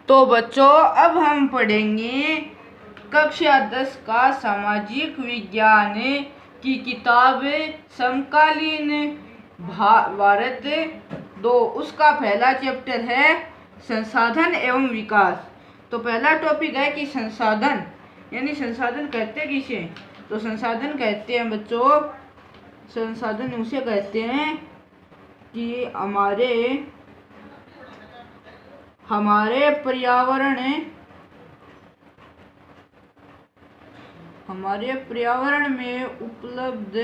तो बच्चों अब हम पढ़ेंगे कक्षा 10 का सामाजिक विज्ञान की किताब समकालीन भारत 2। उसका पहला चैप्टर है संसाधन एवं विकास। तो पहला टॉपिक है कि संसाधन, यानी संसाधन कहते हैं किसे? तो संसाधन कहते हैं बच्चों, संसाधन उसे कहते हैं कि हमारे पर्यावरण में उपलब्ध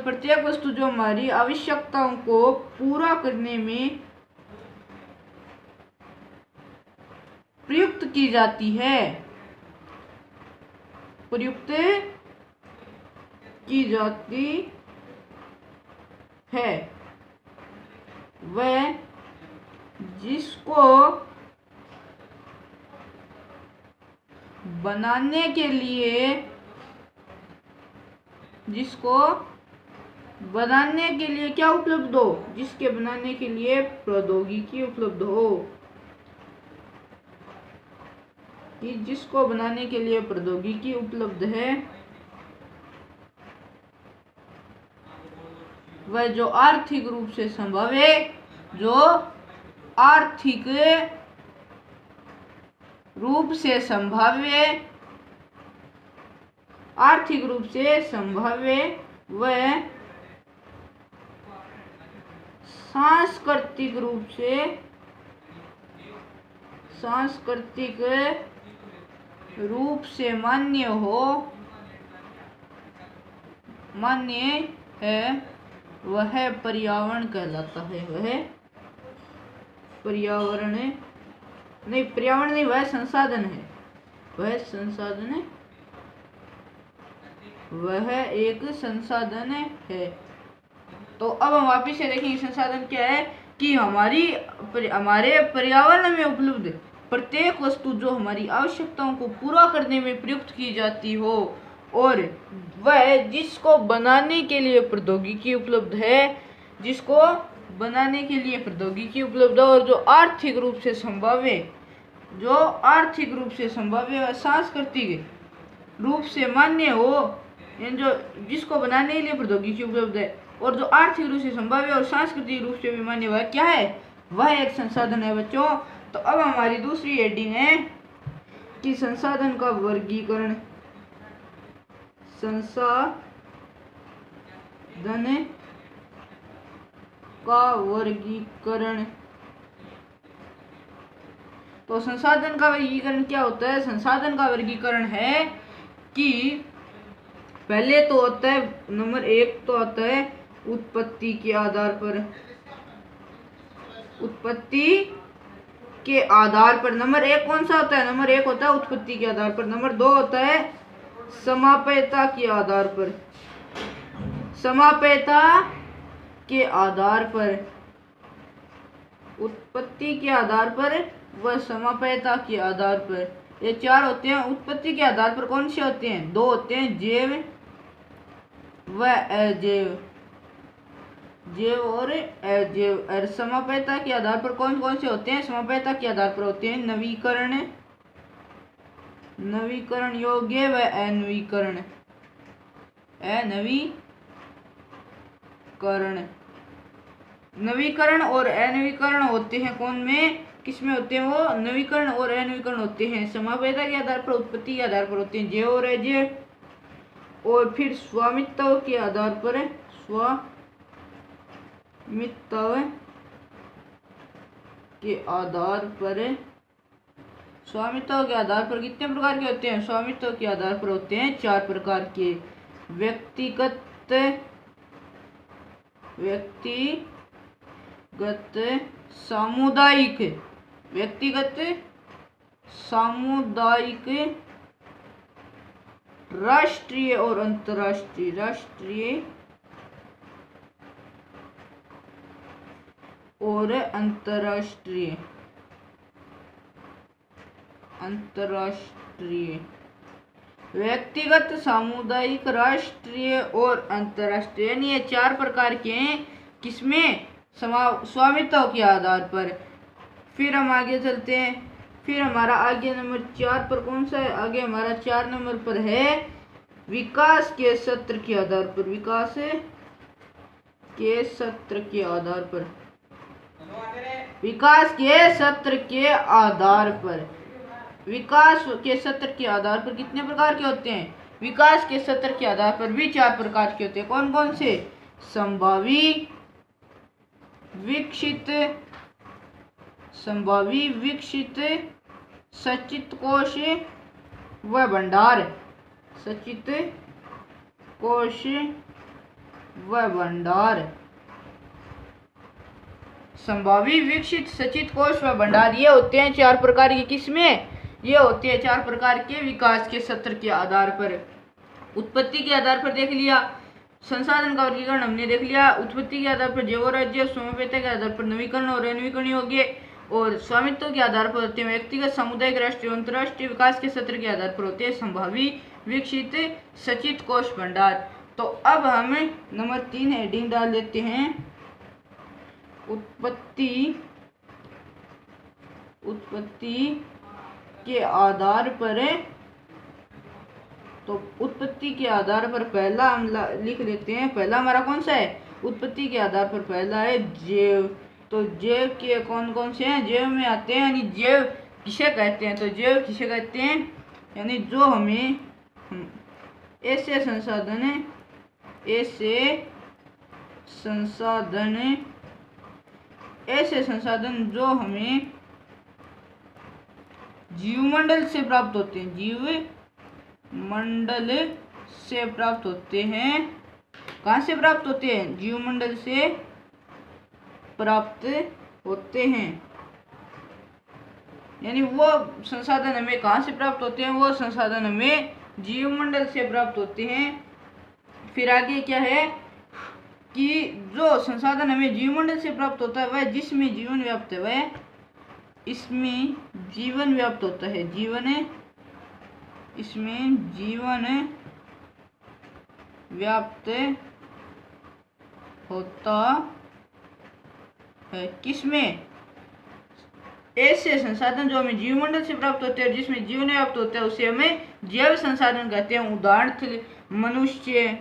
प्रत्येक वस्तु जो हमारी आवश्यकताओं को पूरा करने में प्रयुक्त की जाती है वह जिसको बनाने के लिए क्या उपलब्ध हो? जिसके बनाने के लिए प्रौद्योगिकी उपलब्ध हो, कि जिसको बनाने के लिए प्रौद्योगिकी उपलब्ध है, वह जो आर्थिक रूप से संभव है, वह सांस्कृतिक रूप से मान्य है, वह पर्यावरण कहलाता है। वह संसाधन है। वह एक संसाधन है। तो अब हम वापिस से देखेंगे संसाधन क्या है, कि हमारे पर्यावरण में उपलब्ध प्रत्येक वस्तु जो हमारी आवश्यकताओं को पूरा करने में प्रयुक्त की जाती हो, और वह जिसको बनाने के लिए प्रौद्योगिकी उपलब्ध है, और जो आर्थिक रूप से संभव है, वह सांस्कृतिक रूप से मान्य हो, जो जिसको बनाने के लिए प्रौद्योगिकी उपलब्ध है और जो आर्थिक रूप से संभव है और सांस्कृतिक रूप से भी मान्य हुआ क्या है? वह एक संसाधन है बच्चों। तो अब हमारी दूसरी हेडिंग है कि संसाधन का वर्गीकरण। तो संसाधन का वर्गीकरण क्या होता है? संसाधन का वर्गीकरण है कि पहले तो होता है, नंबर 1 तो आता है उत्पत्ति के आधार पर। नंबर 1 कौन सा होता है? नंबर 1 होता है उत्पत्ति के आधार पर। नंबर 2 होता है समाप्यता के आधार पर। उत्पत्ति के आधार पर व समाप्यता के आधार पर, ये 4 होते हैं। उत्पत्ति के आधार पर कौन से होते हैं? 2 होते हैं, जैव व अजैव। और समाप्यता के आधार पर कौन से होते हैं? समाप्यता के आधार पर होते हैं नवीकरण योग्य व अनवीकरण। नवीकरण और अनवीकरण होते हैं कौन में? किसमें होते हैं वो? नवीकरण और अनवीकरण होते हैं समाप्यता के आधार पर, उत्पत्ति के आधार पर होते हैं जैव और अजैव। और फिर स्वामित्व के आधार पर कितने प्रकार के होते हैं? स्वामित्व के आधार पर होते हैं 4 प्रकार के। व्यक्तिगत, सामुदायिक, सामुदायिक, राष्ट्रीय और अंतर्राष्ट्रीय, राष्ट्रीय और अंतर्राष्ट्रीय, अंतर्राष्ट्रीय, व्यक्तिगत, सामुदायिक, राष्ट्रीय और अंतर्राष्ट्रीय, यानी ये 4 प्रकार के हैं। किसमें? स्वामित्व के आधार पर। फिर हम आगे चलते हैं। फिर हमारा आगे नंबर 4 पर कौन सा है? आगे हमारा 4 नंबर पर है विकास के सत्र के आधार पर, विकास के सत्र के आधार पर, विकास के सत्र के आधार पर। विकास के सत्र के आधार पर कितने प्रकार के होते हैं? विकास के सत्र के आधार पर भी 4 प्रकार के होते हैं। कौन कौन से? संभावी, विकसित, संभावी, विकसित, सचित कोश व भंडार, सचित कोश व भंडार। संभावी, विकसित, सचित कोश व भंडार, ये होते हैं 4 प्रकार के। किसमें? ये होते हैं 4 प्रकार के विकास के सत्र के आधार पर। उत्पत्ति के आधार पर देख लिया, संसाधन का वर्गीकरण हमने देख लिया। उत्पत्ति के आधार पर जैव राज्य, स्वामित्व के आधार पर नवीकरण और अनवीकरणीय हो गए, और स्वामित्व के आधार पर होते हैं व्यक्तिगत, सामुदायिक, राष्ट्रीय, अंतर्राष्ट्रीय। विकास के सत्र के आधार पर होते हैं संभावी, विकसित, सचित कोश, भंडार। तो अब हम नंबर 3 हेडिंग डाल देते हैं, उत्पत्ति, उत्पत्ति के आधार पर। तो उत्पत्ति के आधार पर पहला हम लिख लेते हैं। पहला हमारा कौन सा है? उत्पत्ति के आधार पर पहला है जैव। तो जैव के कौन कौन से हैं? जैव में आते हैं, यानी जैव किसे कहते हैं? तो जैव किसे कहते हैं? यानी जो हमें ऐसे संसाधन, ऐसे संसाधन, ऐसे संसाधन जो हमें जीवमंडल से प्राप्त होते हैं, जीव मंडल से प्राप्त होते हैं। कहाँ से प्राप्त होते हैं? जीवमंडल से प्राप्त होते हैं। यानी वो संसाधन हमें कहाँ से प्राप्त होते हैं? वो संसाधन हमें जीवमंडल से प्राप्त होते हैं। फिर आगे क्या है कि जो संसाधन हमें जीवमंडल से प्राप्त होता है वह जिसमें जीवन व्याप्त है, वह इसमें जीवन व्याप्त होता है, जीवन, इसमें जीवन व्याप्त होता है। किसमें? ऐसे संसाधन जो हमें जीवमंडल से प्राप्त होते हैं, जिसमें जीवन व्याप्त होता है, उसे हमें जैव संसाधन कहते हैं। उदाहरण मनुष्य,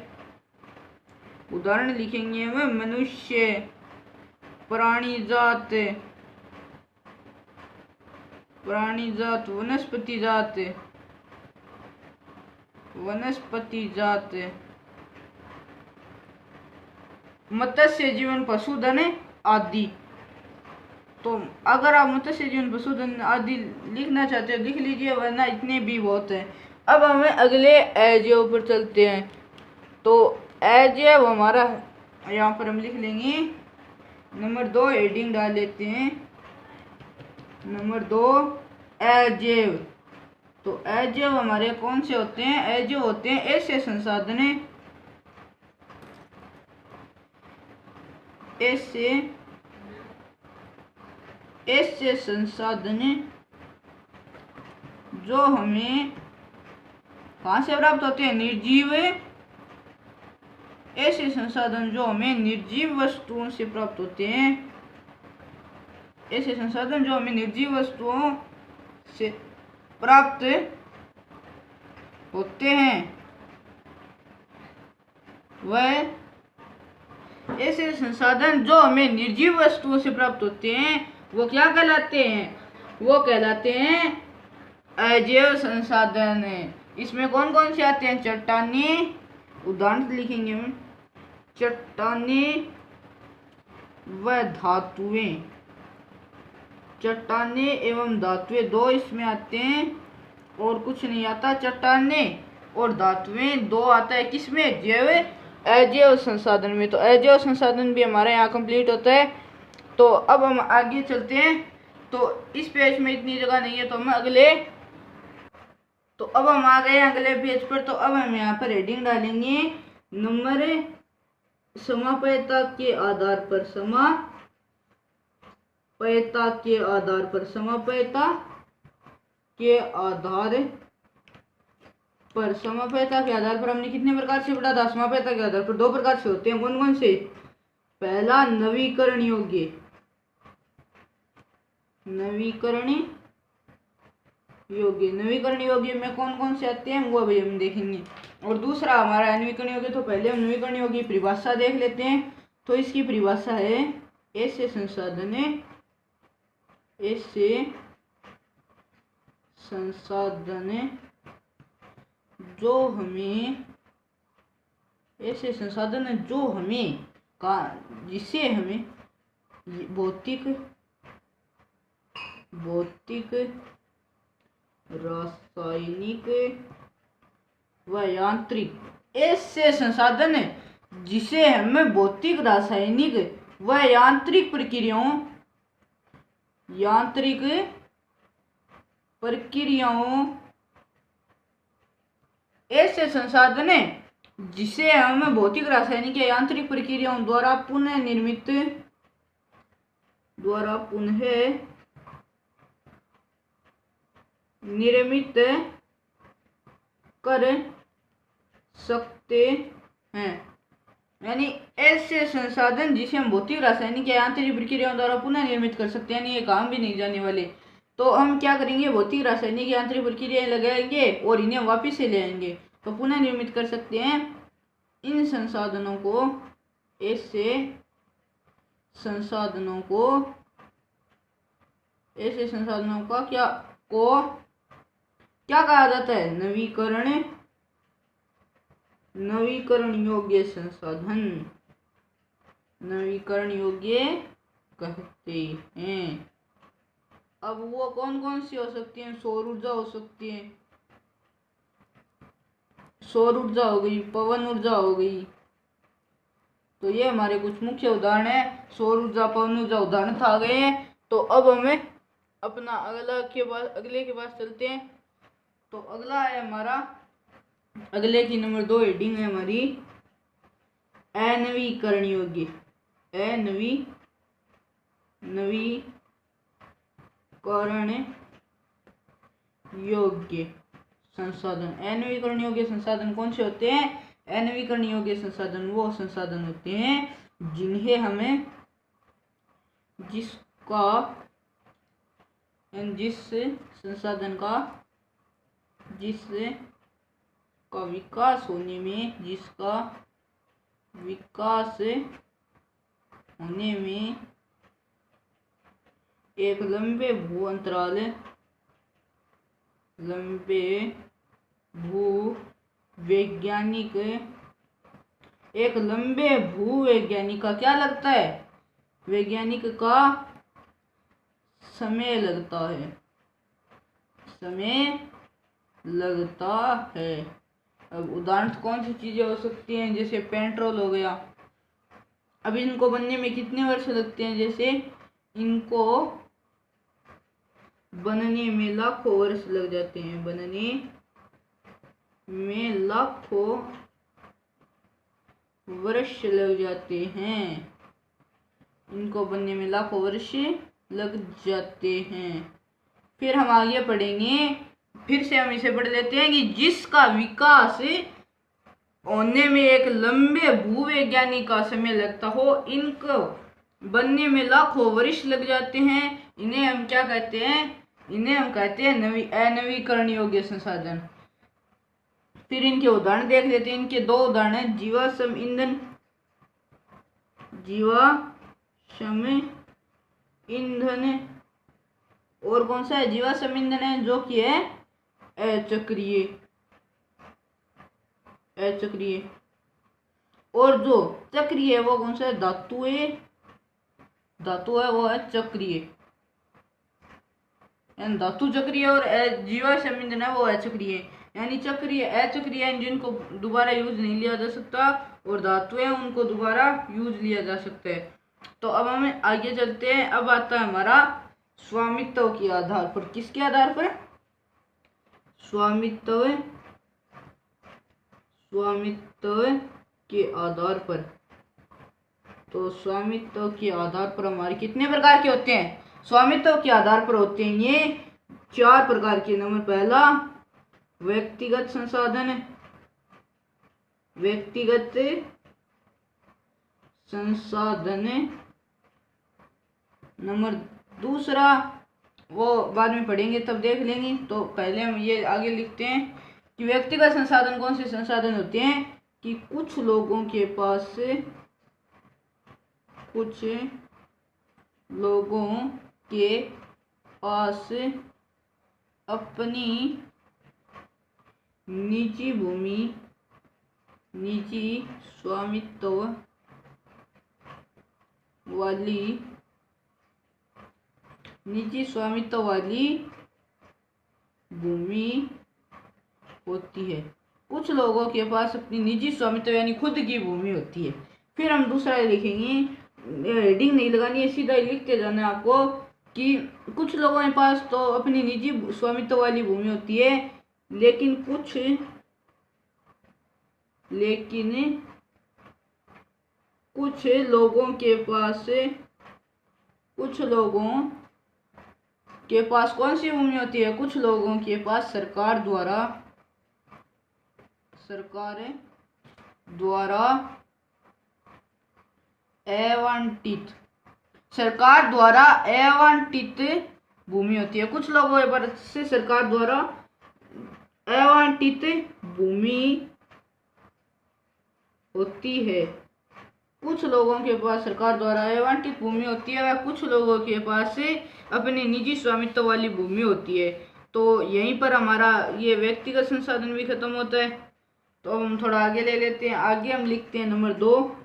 उदाहरण लिखेंगे हम, मनुष्य, प्राणी जात, प्राणी जात, वनस्पति जात, वनस्पति जात, मत्स्य जीवन, पशुधन आदि। तो अगर आप मत्स्य जीवन, पशुधन आदि लिखना चाहते हो लिख लीजिए, वरना इतने भी बहुत है। अब हमें अगले अजैव पर चलते हैं। तो अजैव हमारा यहाँ पर हम लिख लेंगे नंबर 2 हेडिंग डाल लेते हैं, नंबर 2 अजैव। तो अजैव हमारे कौन से होते हैं? अजैव होते हैं ऐसे संसाधन, ऐसे संसाधन जो हमें कहाँ से प्राप्त होते हैं? निर्जीव, ऐसे संसाधन जो हमें निर्जीव वस्तुओं से प्राप्त होते हैं, ऐसे संसाधन जो हमें निर्जीव वस्तुओं से प्राप्त होते हैं, वह ऐसे संसाधन जो हमें निर्जीव वस्तुओं से प्राप्त होते हैं वो क्या कहलाते हैं? वो कहलाते हैं अजैव संसाधन। इसमें कौन कौन से आते हैं? चट्टानें, उदाहरण लिखेंगे हम, चट्टानें व धातुएं, चट्टानें एवं धातुएं 2 इसमें आते हैं, और कुछ नहीं आता। चट्टानें और धातुएं 2 आता है किसमें? जैव अजैव संसाधन में। तो अजैव संसाधन भी हमारे यहाँ कंप्लीट होता है। तो अब हम आगे चलते हैं। तो इस पेज में इतनी जगह नहीं है, तो हम अगले, तो अब हम आ गए अगले पेज पर। तो अब हम यहाँ पर हेडिंग डालेंगे नंबर समाप्यता के आधार पर, समाप्यता के आधार पर, समाप्यता के आधार पर, समाप्यता के आधार पर हमने कितने प्रकार से पढ़ा था? समाप्यता के आधार पर 2 प्रकार से होते हैं। कौन कौन से? पहला नवीकरण योग्य, नवीकरण योग्य, नवीकरण योग्य में कौन कौन से आते हैं वो अभी हम देखेंगे। और दूसरा हमारा नवीकरण योग्य। तो पहले हम नवीकरण योग्य की परिभाषा देख लेते हैं। तो इसकी परिभाषा है ऐसे संसाधन, ऐसे संसाधन जो हमें, ऐसे संसाधन जो हमें का, जिसे हमें भौतिक, रासायनिक व यांत्रिक, ऐसे संसाधन जिसे हमें भौतिक, रासायनिक व यांत्रिक प्रक्रियाओं, ऐसे संसाधन जिसे हम भौतिक, रासायनिक या यांत्रिक प्रक्रियाओं द्वारा पुनः निर्मित कर सकते हैं। यानी ऐसे संसाधन जिसे हम भौतिक, रासायनिक या यांत्रिक प्रक्रियाओं द्वारा पुनः निर्मित कर सकते हैं, यानी ये काम भी नहीं जाने वाले। तो हम क्या करेंगे? भौतिक, रासायनिक, यांत्रिक प्रक्रियाएं लगाएंगे और इन्हें वापस से ले आएंगे, तो पुनः निर्मित कर सकते हैं। इन संसाधनों को, ऐसे संसाधनों का क्या कहा जाता है? नवीकरण योग्य संसाधन, नवीकरण योग्य कहते हैं। अब वो कौन कौन सी हो सकती हैं? सौर ऊर्जा हो सकती है, सौर ऊर्जा हो गई, पवन ऊर्जा हो गई। तो ये हमारे कुछ मुख्य उदाहरण है। सौर ऊर्जा, पवन ऊर्जा उदाहरण था गए। तो अब हमें अपना अगले के पास चलते हैं। तो अगला है हमारा, अगले की नंबर 2 हेडिंग है हमारी अनवीकरण योग्य, नवीकरण योग्य संसाधन। अनवीकरण योग्य संसाधन कौन से होते हैं? अनवीकरण योग्य संसाधन वो संसाधन होते हैं जिन्हें हमें, जिस संसाधन का विकास होने में एक लंबे भूवैज्ञानिक का क्या लगता है? वैज्ञानिक का समय लगता है। अब उदाहरण कौन सी चीजें हो सकती हैं? जैसे पेट्रोल हो गया। अब इनको बनने में कितने वर्ष लगते हैं? जैसे इनको बनने में लाखों वर्ष लग जाते हैं, बनने में लाखों वर्ष लग जाते हैं, इनको बनने में लाखों वर्ष लग जाते हैं। फिर हम आगे पढ़ेंगे, फिर से हम इसे पढ़ लेते हैं कि जिसका विकास होने में एक लंबे भूवैज्ञानिक का समय लगता हो, इनको बनने में लाखों वर्ष लग जाते हैं। इन्हें हम क्या कहते हैं? इन्हें हम कहते हैं अनवीकरण योग्य संसाधन। फिर इनके उदाहरण देख लेते हैं। इनके 2 उदाहरण हैं, जीवाश्म ईंधन और कौन सा है? जीवाश्म ईंधन है जो कि है अचक्रीय, और जो चक्रीय है वो कौन सा है? धातु है वो है चक्रीय, धातु चक्रीय, और जीवाश्म ईंधन है वो अचक्रीय। यानी चक्रीय, अचक्रीय इंजन को दोबारा यूज नहीं लिया जा सकता, और धातु है उनको दोबारा यूज लिया जा सकता है। तो अब हमें आगे चलते हैं। अब आता है हमारा स्वामित्व के आधार पर। किसके आधार पर? स्वामित्व के आधार पर। तो स्वामित्व के आधार पर हमारे कितने प्रकार के होते हैं? स्वामित्व के आधार पर होते हैं ये 4 प्रकार के। नंबर पहला व्यक्तिगत संसाधन, नंबर दूसरा वो बाद में पढ़ेंगे तब देख लेंगे, तो पहले हम ये आगे लिखते हैं कि व्यक्तिगत संसाधन कौन से संसाधन होते हैं कि कुछ लोगों के पास अपनी निजी स्वामित्व वाली भूमि होती है। कुछ लोगों के पास अपनी निजी स्वामित्व यानी खुद की भूमि होती है। फिर हम दूसरा लिखेंगे, हेडिंग नहीं लगानी है, सीधा ही लिखते जाना है आपको कि कुछ लोगों के पास तो अपनी निजी स्वामित्व वाली भूमि होती है, लेकिन कुछ लोगों के पास कौन सी भूमि होती है? कुछ लोगों के पास सरकार द्वारा आवंटित भूमि होती है। कुछ लोगों के पास से सरकार द्वारा आवंटित भूमि होती है। कुछ लोगों के पास सरकार द्वारा आवंटित भूमि होती है व कुछ लोगों के पास से अपनी निजी स्वामित्व वाली भूमि होती है। तो यहीं पर हमारा ये व्यक्तिगत संसाधन भी खत्म होता है। तो अब हम थोड़ा आगे ले लेते हैं। आगे हम लिखते हैं नंबर 2।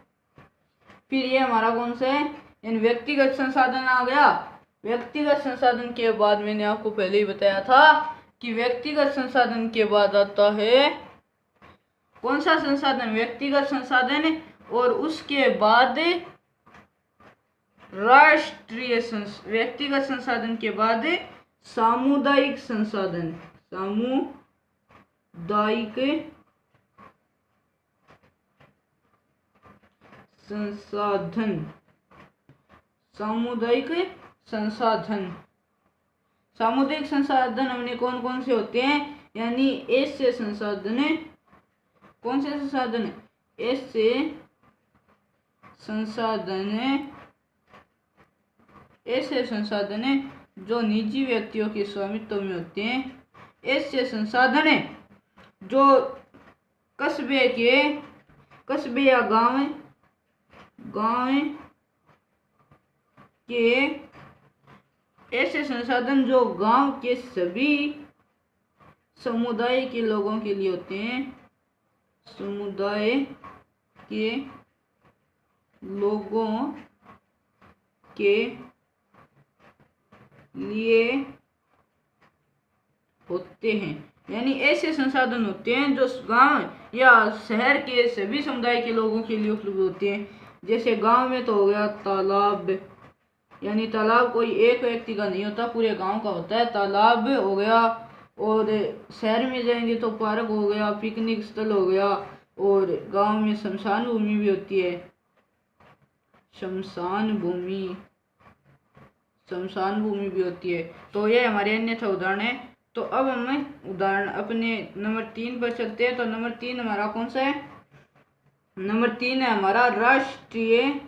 फिर ये हमारा कौन सा है? इन व्यक्तिगत संसाधन आ गया। व्यक्तिगत संसाधन के बाद मैंने आपको पहले ही बताया था कि व्यक्तिगत संसाधन के बाद आता है कौन सा संसाधन? व्यक्तिगत संसाधन। और उसके बाद व्यक्तिगत संसाधन के बाद सामुदायिक संसाधन। सामुदायिक संसाधन हमने कौन कौन से होते हैं? यानी ऐसे संसाधन, कौन से संसाधन? ऐसे संसाधन जो निजी व्यक्तियों के स्वामित्व में होते हैं। ऐसे संसाधन जो कस्बे या गांव के, ऐसे संसाधन जो गांव के सभी समुदाय के लोगों के लिए होते हैं। समुदाय के लोगों के लिए होते हैं। यानी ऐसे संसाधन होते हैं जो गांव या शहर के सभी समुदाय के लोगों के लिए उपलब्ध होते हैं। जैसे गांव में तो हो गया तालाब, यानी तालाब कोई एक व्यक्ति का नहीं होता, पूरे गांव का होता है, तालाब हो गया। और शहर में जाएंगे तो पार्क हो गया, पिकनिक स्थल हो गया। और गांव में शमशान भूमि भी होती है, शमशान भूमि भी होती है। तो ये हमारे अन्यथा उदाहरण है। तो अब हम उदाहरण अपने नंबर 3 पर चलते हैं। तो नंबर 3 हमारा कौन सा है? नंबर 3 है हमारा राष्ट्रीय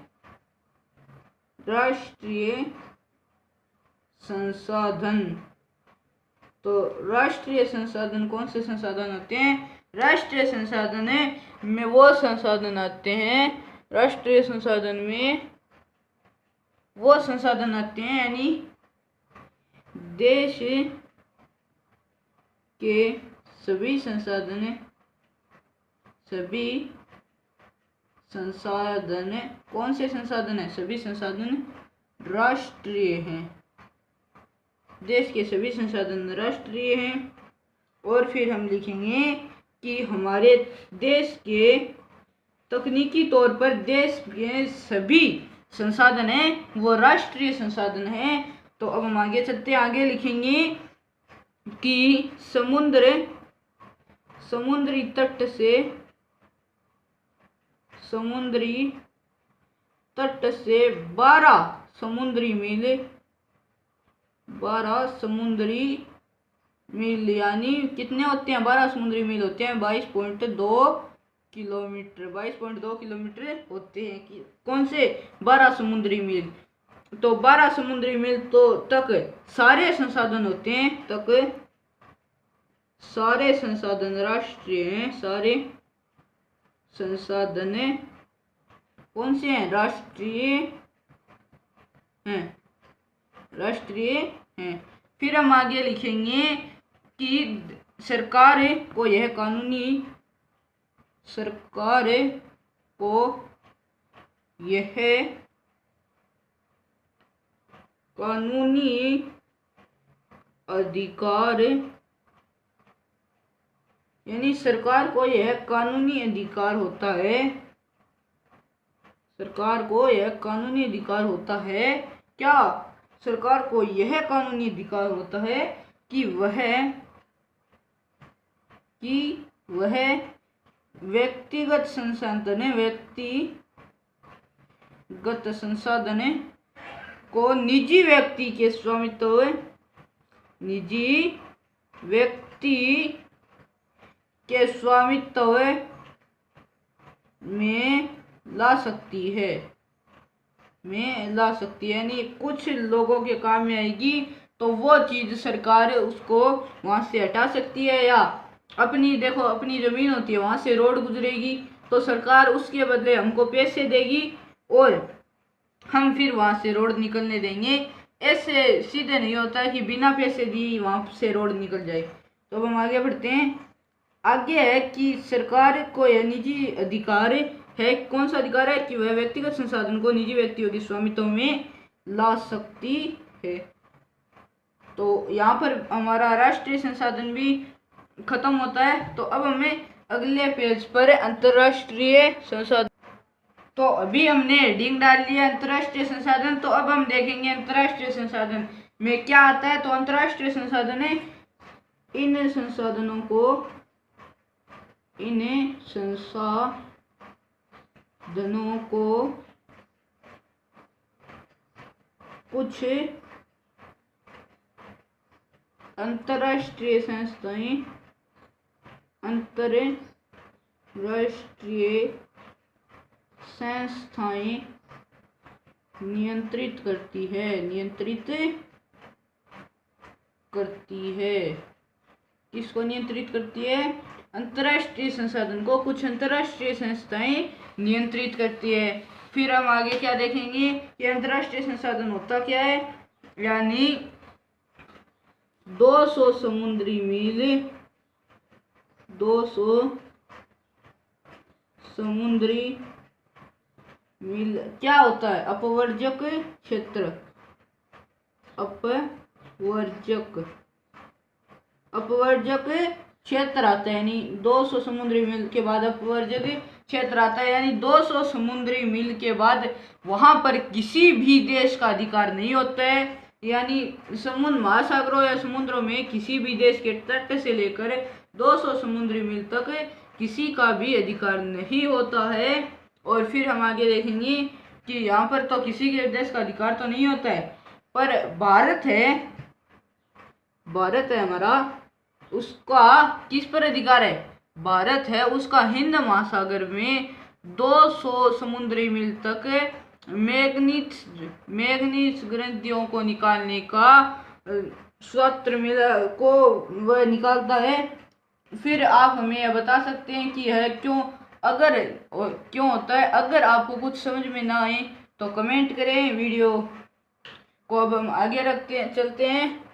संसाधन। तो राष्ट्रीय संसाधन कौन से संसाधन होते हैं? राष्ट्रीय संसाधन में वो संसाधन आते हैं, राष्ट्रीय संसाधन में वो संसाधन आते हैं यानी देश के सभी संसाधन कौन से संसाधन है? सभी संसाधन राष्ट्रीय हैं। देश के सभी संसाधन राष्ट्रीय हैं। और फिर हम लिखेंगे कि हमारे देश के तकनीकी तौर पर देश के सभी संसाधन हैं वो राष्ट्रीय संसाधन हैं। तो अब हम आगे चलते हैं, आगे लिखेंगे कि समुद्री तट से 12 समुद्री मील यानी कितने होते हैं, 12 समुद्री मील होते हैं 22.2 किलोमीटर, 22.2 किलोमीटर होते हैं कि कौन से 12 समुद्री मील। तो 12 समुद्री मील तो तक सारे संसाधन होते हैं, तक सारे संसाधन राष्ट्रीय हैं, सारे संसाधन कौन से हैं, राष्ट्रीय हैं। फिर हम आगे लिखेंगे कि सरकार को यह कानूनी अधिकार, यानी सरकार को यह कानूनी अधिकार होता है, क्या सरकार को यह कानूनी अधिकार होता है कि वह व्यक्तिगत संसाधन को निजी व्यक्ति के स्वामित्व में ला सकती है, यानी कुछ लोगों के काम में आएगी तो वो चीज सरकार उसको वहां से हटा सकती है, या अपनी जमीन होती है वहां से रोड गुजरेगी तो सरकार उसके बदले हमको पैसे देगी और हम फिर वहां से रोड निकलने देंगे। ऐसे सीधे नहीं होता है कि बिना पैसे दिए वहां से रोड निकल जाए। तो अब हम आगे बढ़ते हैं, आगे है कि सरकार को यह निजी अधिकार है, कौन सा अधिकार है कि वह व्यक्तिगत संसाधन को निजी व्यक्तियों के स्वामित्व में ला सकती है। तो यहाँ पर हमारा राष्ट्रीय संसाधन भी खत्म होता है। तो अब हमें अगले पेज पर अंतर्राष्ट्रीय संसाधन, तो अभी हमने हेडिंग डाल लिया अंतर्राष्ट्रीय संसाधन। तो अब हम देखेंगे अंतर्राष्ट्रीय संसाधन में क्या आता है। तो अंतर्राष्ट्रीय संसाधन है इन संसाधनों को कुछ अंतर्राष्ट्रीय संस्थाएं नियंत्रित करती है। किसको नियंत्रित करती है? अंतर्राष्ट्रीय संसाधन को कुछ अंतर्राष्ट्रीय संस्थाएं नियंत्रित करती है। फिर हम आगे क्या देखेंगे कि अंतर्राष्ट्रीय संसाधन होता क्या है, यानी 200 समुद्री मील क्या होता है? अपवर्जक क्षेत्र आता है, यानी 200 समुद्री मील के बाद अपवर्जक क्षेत्र आता है, यानी 200 समुद्री मील के बाद वहां पर किसी भी देश का अधिकार नहीं होता है, यानी समुद्र महासागरों या समुद्रों में किसी भी देश के तट से लेकर 200 समुद्री मील तक किसी का भी अधिकार नहीं होता है। और फिर हम आगे देखेंगे कि यहाँ पर तो किसी के देश का अधिकार तो नहीं होता है, पर भारत है हमारा, उसका किस पर अधिकार है? भारत है उसका हिंद महासागर में 200 समुद्री मील तक मैग्नीज ग्रंथियों को निकालने का स्वातंत्र को वह निकालता है। फिर आप हमें यह बता सकते हैं कि यह क्यों होता है। अगर आपको कुछ समझ में ना आए तो कमेंट करें वीडियो को। अब हम आगे चलते हैं।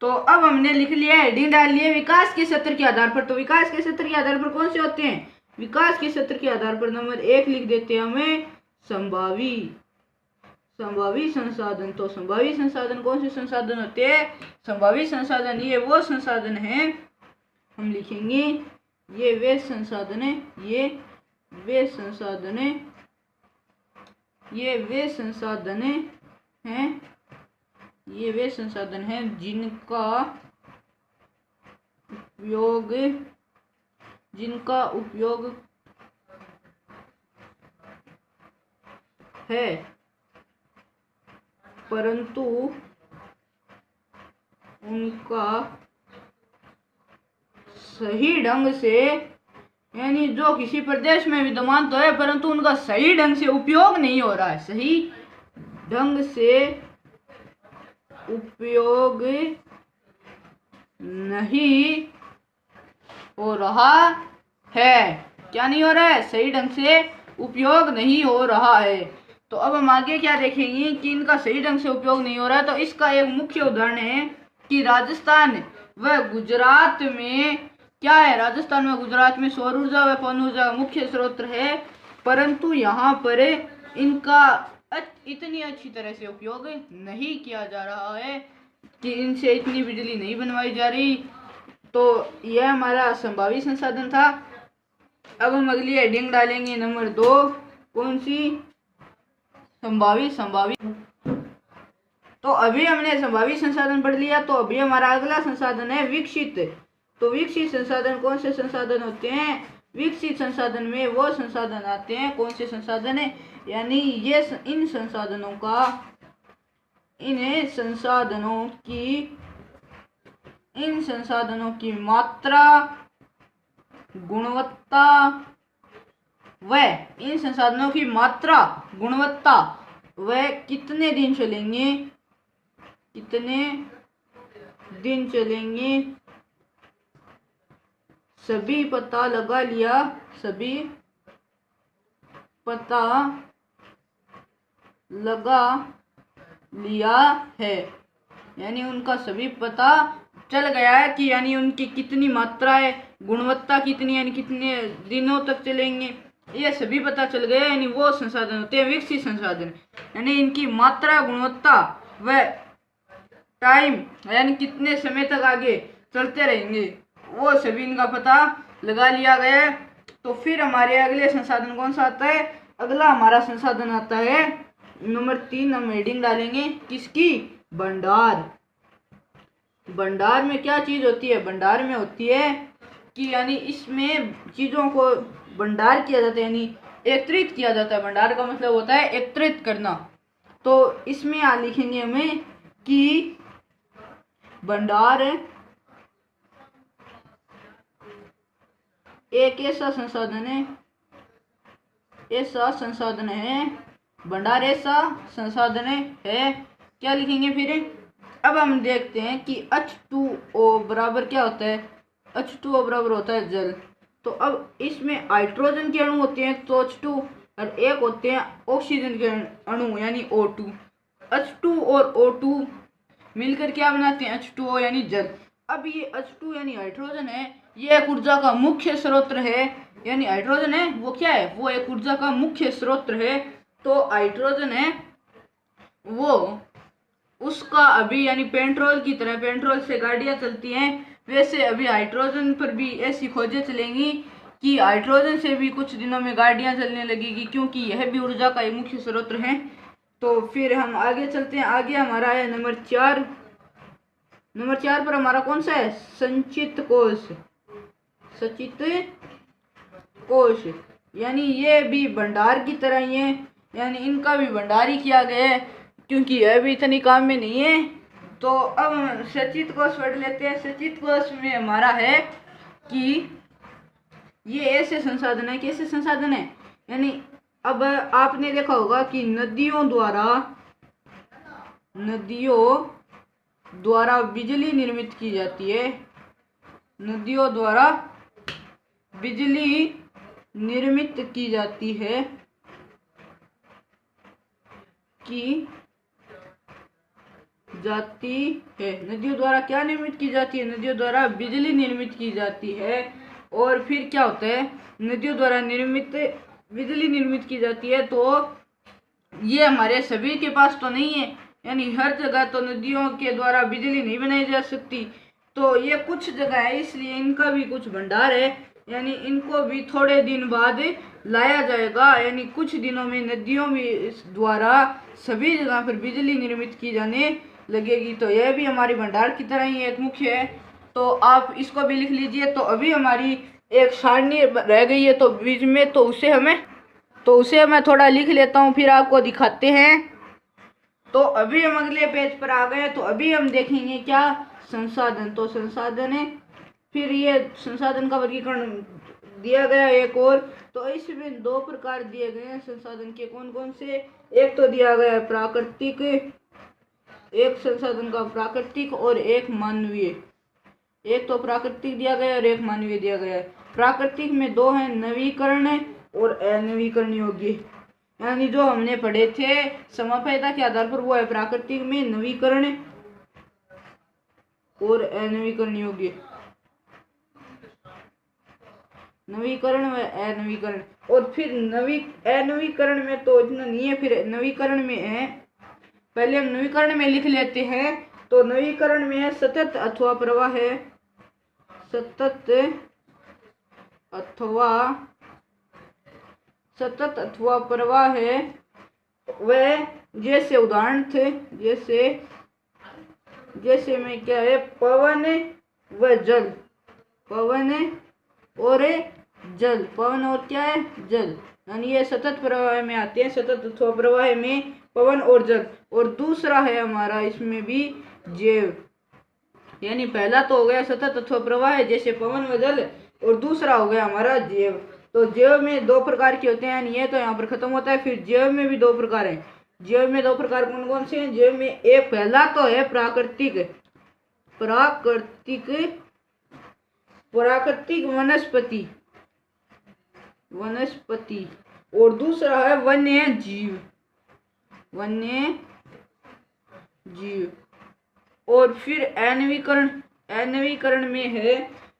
तो अब हमने लिख लिया है, हेडिंग डाल लिया विकास के स्तर के आधार पर। तो विकास के स्तर के आधार पर कौन से होते हैं? विकास के स्तर के आधार पर नंबर 1 लिख देते हैं हमें संभावी संसाधन। तो संभावी संसाधन कौन से संसाधन होते हैं? संभावी संसाधन ये वो संसाधन है, हम लिखेंगे ये वे संसाधन हैं, ये वे संसाधन हैं जिनका उपयोग है, परंतु उनका सही ढंग से, यानी जो किसी प्रदेश में विद्यमान तो है परंतु उनका सही ढंग से उपयोग नहीं हो रहा है, सही ढंग से उपयोग नहीं हो रहा है। क्या नहीं हो रहा है? सही ढंग से उपयोग नहीं हो रहा है। तो अब हम आगे क्या देखेंगे कि इनका सही ढंग से उपयोग नहीं हो रहा है। तो इसका एक मुख्य उदाहरण है कि राजस्थान व गुजरात में क्या है, राजस्थान में गुजरात में सौर ऊर्जा व पवन ऊर्जा मुख्य स्रोत है, परंतु यहाँ पर इनका इतनी अच्छी तरह से उपयोग नहीं किया जा रहा है कि इनसे इतनी बिजली नहीं बनवाई जा रही। तो यह हमारा संभावी संसाधन था। अब हम अगली हेडिंग डालेंगे नंबर 2, कौन सी? संभावी। तो अभी हमने संभावी संसाधन पढ़ लिया, तो अभी हमारा अगला संसाधन है विकसित। तो विकसित संसाधन कौन से संसाधन होते हैं? विकसित संसाधन में वो संसाधन आते हैं, कौन से संसाधन है, यानी ये इन संसाधनों की मात्रा, गुणवत्ता व कितने दिन चलेंगे सभी पता लगा लिया है, यानी उनका सभी पता चल गया है कि यानी उनकी कितनी मात्रा है, गुणवत्ता कितनी, यानी कितने दिनों तक चलेंगे, ये सभी पता चल गया। यानी वो संसाधन होते हैं विकसित संसाधन, यानी इनकी मात्रा, गुणवत्ता व टाइम, यानी कितने समय तक आगे चलते रहेंगे, वो सभी इनका पता लगा लिया गया है। तो फिर हमारे अगले संसाधन कौन सा आता है? अगला हमारा संसाधन आता है नंबर 3। हम हेडिंग डालेंगे किसकी? भंडार। भंडार में क्या चीज होती है? भंडार में होती है कि यानी इसमें चीजों को भंडार किया जाता है, यानी एकत्रित किया जाता है। भंडार का मतलब होता है एकत्रित करना। तो इसमें लिखेंगे हमें कि भंडार एक ऐसा संसाधन है, भंडार ऐसा संसाधन है। क्या लिखेंगे फिर? अब हम देखते हैं कि H2O बराबर क्या होता है? H2O बराबर होता है जल। तो अब इसमें हाइड्रोजन के अणु होते हैं तो H2, और एक होते हैं ऑक्सीजन के अणु यानी O2। H2 और O2 मिलकर क्या बनाते हैं? H2O यानी जल। अब ये H2 यानी हाइड्रोजन है, ये एक ऊर्जा का मुख्य स्रोत है, यानी हाइड्रोजन है वो क्या है? वो एक ऊर्जा का मुख्य स्रोत है। तो हाइड्रोजन है वो उसका अभी यानी पेट्रोल की तरह, पेट्रोल से गाड़ियां चलती हैं, वैसे अभी हाइड्रोजन पर भी ऐसी खोजें चलेंगी कि हाइड्रोजन से भी कुछ दिनों में गाड़ियां चलने लगेगी, क्योंकि यह भी ऊर्जा का एक मुख्य स्रोत है। तो फिर हम आगे चलते हैं। आगे हमारा है नंबर 4। नंबर 4 पर हमारा कौन सा है? संचित कोश, यानी ये भी भंडार की तरह ही है, यानी इनका भी भंडार ही किया गया है, क्योंकि यह भी इतनी काम में नहीं है। तो अब हम संचित कोश पढ़ लेते हैं। संचित कोश में हमारा है कि ये ऐसे संसाधन है, कैसे संसाधन है, यानी अब आपने देखा होगा कि नदियों द्वारा बिजली निर्मित की जाती है। नदियों द्वारा बिजली निर्मित की जाती है नदियों द्वारा क्या निर्मित की जाती है? नदियों द्वारा बिजली निर्मित की जाती है। और फिर क्या होता है? नदियों द्वारा बिजली निर्मित की जाती है। तो ये हमारे सभी के पास तो नहीं है, यानी हर जगह तो नदियों के द्वारा बिजली नहीं बनाई जा सकती। तो ये कुछ जगह है, इसलिए इनका भी कुछ भंडार है, यानी इनको भी थोड़े दिन बाद लाया जाएगा। यानी कुछ दिनों में नदियों में इस द्वारा सभी जगह पर बिजली निर्मित की जाने लगेगी। तो यह भी हमारी भंडार की तरह ही एक मुख्य है, तो आप इसको भी लिख लीजिए। तो अभी हमारी एक सारणी रह गई है तो बीच में, तो उसे मैं थोड़ा लिख लेता हूँ, फिर आपको दिखाते हैं। तो अभी हम अगले पेज पर आ गए। तो अभी हम देखेंगे क्या, संसाधन। तो संसाधन है, फिर ये संसाधन का वर्गीकरण दिया गया एक और। तो इसमें दो प्रकार दिए गए हैं संसाधन के, कौन कौन से। एक तो दिया गया है प्राकृतिक, एक संसाधन का प्राकृतिक और एक मानवीय। एक तो प्राकृतिक दिया गया और एक मानवीय दिया गया है। प्राकृतिक में दो हैं, नवीकरण और अनवीकरण योग्य। यानी जो हमने पढ़े थे समपयता के आधार पर, वो है प्राकृतिक में नवीकरण और अनवीकरण योग्य। नवीकरण व अनवीकरण। और फिर अनवीकरण में तो इतना नहीं है, फिर नवीकरण में है। पहले हम नवीकरण में लिख लेते हैं। तो नवीकरण में है सतत अथवा प्रवाह है, सतत अथवा प्रवाह है। वह जैसे उदाहरण थे, जैसे में क्या है, पवन व जल, पवन और जल, पवन और क्या है, जल। यानी ये सतत प्रवाह में आते हैं, सतत अथवा प्रवाह में पवन और जल। और दूसरा है हमारा इसमें भी जैव। यानी पहला तो हो गया सतत अथवा प्रवाह जैसे पवन व जल, और दूसरा हो गया हमारा जैव। तो जैव में दो प्रकार के होते हैं, ये तो यहाँ पर खत्म होता है। फिर जैव में भी दो प्रकार हैं। जैव में दो प्रकार कौन कौन से हैं। जैव में एक पहला तो है प्राकृतिक वनस्पति, और दूसरा है वन्य जीव। और फिर अनवीकरण में है,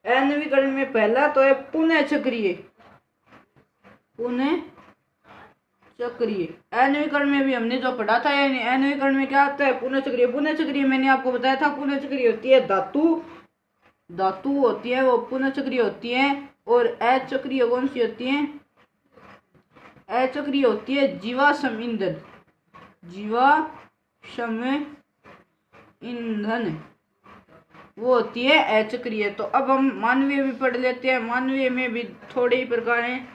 अनवीकरण में पहला तो है पुनः चक्रीय। अनवीकरण में भी हमने जो पढ़ा था, यानी अनवीकरण में क्या आता है, पुनः चक्रीय मैंने आपको बताया था। पुनः चक्रीय होती है धातु होती है, वो पुनः चक्रीय होती है। और अचक्रीय कौन सी होती है, अचक्रीय होती है जीवाश्म ईंधन, वो होती है अचक्रीय। तो अब हम मानवीय भी पढ़ लेते हैं। मानवीय में भी थोड़े ही प्रकार हैं।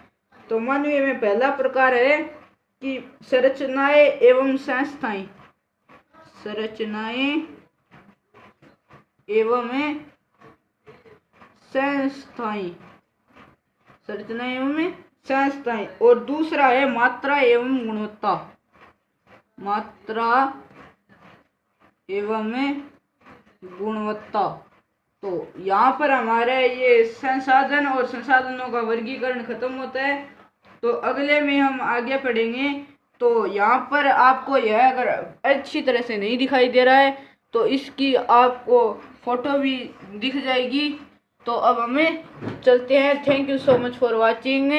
तो मानवीय में पहला प्रकार है कि संरचनाएं एवं संस्थाएं, और दूसरा है मात्रा एवं गुणवत्ता। तो यहाँ पर हमारे ये संसाधन और संसाधनों का वर्गीकरण खत्म होता है। तो अगले में हम आगे पढ़ेंगे। तो यहाँ पर आपको यह अगर अच्छी तरह से नहीं दिखाई दे रहा है तो इसकी आपको फोटो भी दिख जाएगी। तो अब हमें चलते हैं। Thank you so much for watching.